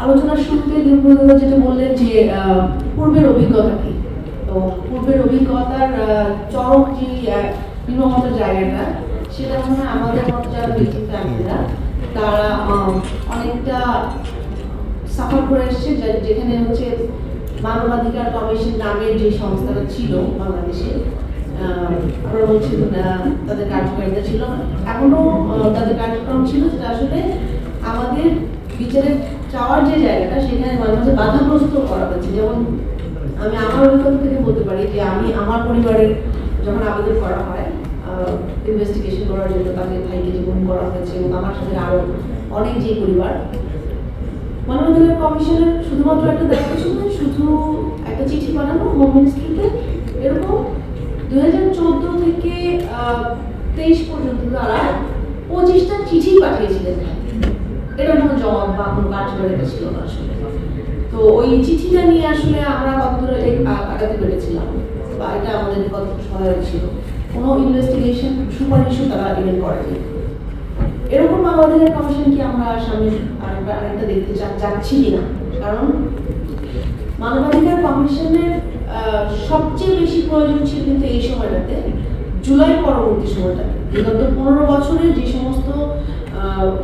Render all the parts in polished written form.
আলোচনার শুরুতে দিনপ্রদা যেটা বললেন যে পূর্বের অভিজ্ঞতা কি, তো পূর্বের অভিজ্ঞতার চরম যে নিম্নমত জায়গাটা, সেটা মনে হয় আমাদের মতো যারা ব্যক্তি ফ্যামিলিরা তারা অনেকটা সাফার করে এসছে, যেখানে হচ্ছে মানবাধিকার কমিশন নামের যে সংস্থাটা ছিল বাংলাদেশে, আমরা বলছি তাদের কার্যকারিতা ছিল, এখনো তাদের কার্যক্রম ছিল, যেটা আসলে আমাদের বিচারে চাওয়ার যে জায়গাটা সেখানে মাঝে মাঝে বাধাগ্রস্ত করা হয়েছে। যেমন আমি আমার অভিজ্ঞতা থেকে বলতে পারি যে আমি আমার পরিবারের যখন আবেদন করা হয় ইনভেস্টিগেশন করার জন্য, তাদের ভাইকে জীবন করা হয়েছে এবং আমার সাথে আরো অনেক যে পরিবার, মানবাধিকার কমিশনের শুধুমাত্র একটা দায়িত্ব ছিল শুধু একটা চিঠি বানানো হোম মিনিস্ট্রিতে, এরকম 2014 থেকে 23 পর্যন্ত তারা 25টা চিঠি পাঠিয়েছিলেন, এটা কোনো জবাব বা কোনো কার্যকারিতা ছিল না আসলে। তো ওই চিঠিটা নিয়ে আসলে আমরা কতদূর আগাতে পেরেছিলাম বা এটা আমাদের কত সহায়ক ছিল, কোনো ইনভেস্টিগেশন সুপারিশও তারা ইভেন করেনি। এরকম মানবাধিকার কমিশন কি আমরা সামনে আরেকটা দেখতে যাচ্ছি কিনা? কারণ মানবাধিকার কমিশনের সবচেয়ে বেশি প্রয়োজন ছিল কিন্তু এই সময়টাতে, জুলাই পরবর্তী সময়টাতে, বিগত 15 বছরে যে সমস্ত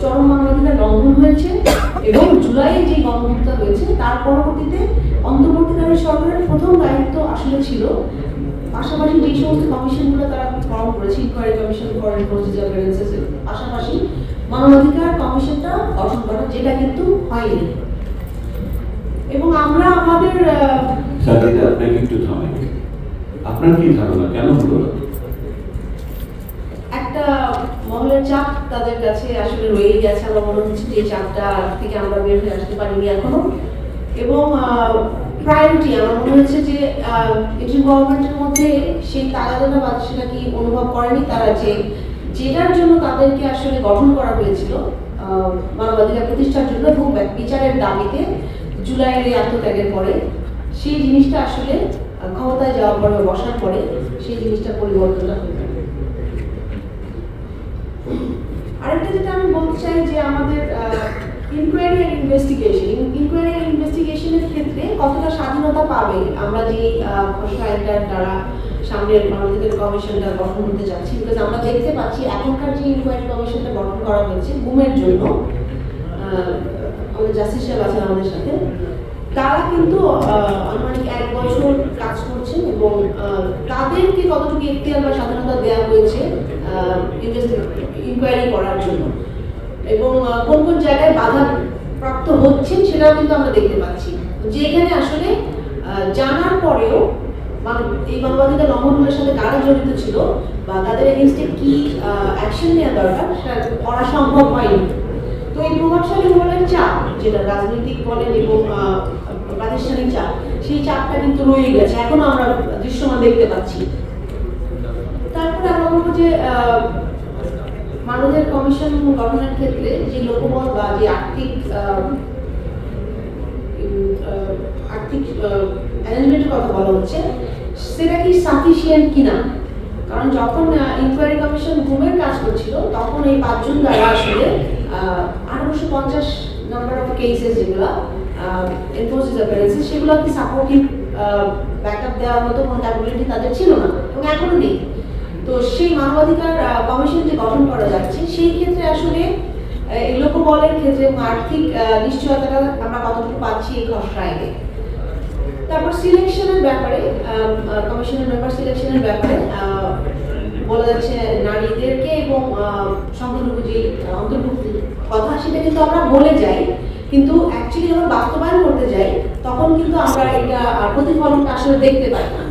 চরম মানবাধিকার লঙ্ঘন হয়েছে এবং জুলাই যে গণহত্যা হয়েছে তার পরবর্তীতে অন্তর্বর্তীকালীন সরকারের প্রথম দায়িত্ব আসলে ছিল পাশাপাশি যে সমস্ত কমিশনগুলো তারা ফর্ম করেছে, inquiry commission for enforcement of এভিডেন্সের পাশাপাশি মানবাধিকার কমিশনটা গঠন করা, যেটা কিন্তু হয়নি। এবং আমরা আমাদের আপনাকে একটু থামাই, আপনার কি ধারণা কেন হলো না? একটা মহলের চাপ তাদের কাছে আসলে রয়েই গেছে, আমার মনে হচ্ছে যে চাপটা থেকে আমরা বের হয়ে আসতে পারিনি এখনো। এবং প্রায়োরিটি আমার মনে হচ্ছে যে ইন্ডিয়ান গভর্নমেন্টের মধ্যে সেই তাগাদাটা বা সেটা কি অনুভব করেনি তারা, যে যেটার জন্য তাদেরকে আসলে গঠন করা হয়েছিল মানবাধিকার প্রতিষ্ঠার জন্য এবং বিচারের দাবিতে জুলাইয়ের এই আত্মত্যাগের পরে, সেই জিনিসটা আসলে ক্ষমতায় যাওয়ার পরে বসার পরে সেই জিনিসটা পরিবর্তনটা হয়ে যাবে। আরেকটা যেটা আমি বলতে চাই যে আমাদের ইনকোয়ারি অ্যান্ড ইনভেস্টিগেশনের ক্ষেত্রে কতটা স্বাধীনতা পাবে আমরা যে খসড়া আইনটার দ্বারা সামনের মানবাধিকার কমিশনটা গঠন করতে যাচ্ছি। বিকজ আমরা দেখতে পাচ্ছি এখনকার যে ইনকোয়ারি কমিশনটা গঠন করা হয়েছে গুমের জন্য, আমাদের জাস্টিস সাহেব আছেন আমাদের সাথে, তারা কিন্তু আনুমানিক 1 বছর কাজ করছেন এবং তাদেরকে কতটুকু এখতিয়ার বা স্বাধীনতা দেওয়া হয়েছে ইনকোয়ারি করার জন্য এবং কোন কোন জায়গায় বাধা প্রাপ্ত হচ্ছেন সেটাও কিন্তু আমরা দেখতে পাচ্ছি, যে এখানে আসলে জানার পরেও এই মানবাধিকার লঙ্ঘনগুলোর সাথে কারা জড়িত ছিল বা তাদের এগেইনস্টে কি অ্যাকশন নেওয়া দরকার সেটা করা সম্ভব হয়নি। তো এই প্রভাবশালী মহলের চাপ, যেটা রাজনৈতিক বলেন এবং প্রাতিষ্ঠানিক চাপ, সেই চাপটা কিন্তু রয়ে গেছে, এখনো আমরা দৃশ্যমান দেখতে পাচ্ছি। তারপরে আমরা বলবো যে মানবাধিকার কমিশন গঠনের ক্ষেত্রে যে লোকবল বা যে আর্থিক অ্যারেঞ্জমেন্টের কথা বলা হচ্ছে, সেটা কি সাফিসিয়েন্ট কিনা? কারণ যখন ইনকোয়ারি কমিশন গুমের কাজ করছিল তখন এই 5 জন দ্বারা আসলে 1850 নাম্বার অফ কেসেস যেগুলো এনফোর্সমেন্ট অফ এভিডেন্স, সেগুলো কি সাপোর্টিভ ব্যাকআপ দেওয়ার মতো কোনো ক্যাপাবিলিটি তাদের ছিল না এবং এখনো নেই। তো সেই মানবাধিকার কমিশন যে গঠন করা যাচ্ছে সেই ক্ষেত্রে আসলে এই লোকবলের ক্ষেত্রে আর্থিক নিশ্চয়তাটা আমরা কতটুকু পাচ্ছি এই খসড়া আইনে। তারপর সিলেকশনের ব্যাপারে, কমিশনের মেম্বার সিলেকশনের ব্যাপারে বলা যাচ্ছে নারীদেরকে এবং সংখ্যালঘু যে অন্তর্ভুক্তির কথা, সেটা কিন্তু আমরা বলে যাই, কিন্তু অ্যাকচুয়ালি যখন বাস্তবায়ন করতে যাই তখন কিন্তু আমরা এটা প্রতিফলনটা আসলে দেখতে পাই না।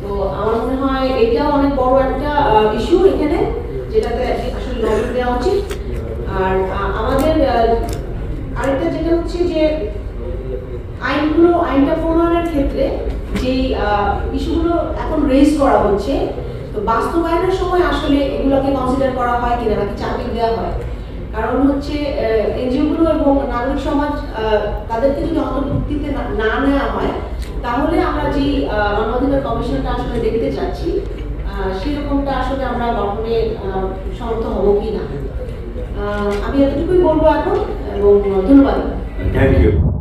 তো আমার মনে হয় এটাও অনেক বড় একটা ইস্যু এখানে, যেটাতে আসলে নজর দেওয়া উচিত। আর আমাদের আরেকটা যেটা হচ্ছে যে আইনটা প্রণয়নের ক্ষেত্রে যেই ইস্যুগুলো এখন রেজ করা হচ্ছে, তো বাস্তবায়নের সময় আসলে এগুলোকে কনসিডার করা হয় কিনা, নাকি চাপিয়ে দেওয়া হয়। কারণ হচ্ছে এনজিওগুলো এবং নাগরিক সমাজ তাদেরকে যদি অন্তর্ভুক্তিতে না নেওয়া হয় তাহলে আমরা যে মানবাধিকার কমিশনটা আসলে দেখতে চাচ্ছি সেরকমটা আসলে আমরা গঠনে সমর্থ হব কি না। আমি এতটুকুই বলবো এখন এবং ধন্যবাদ। Thank you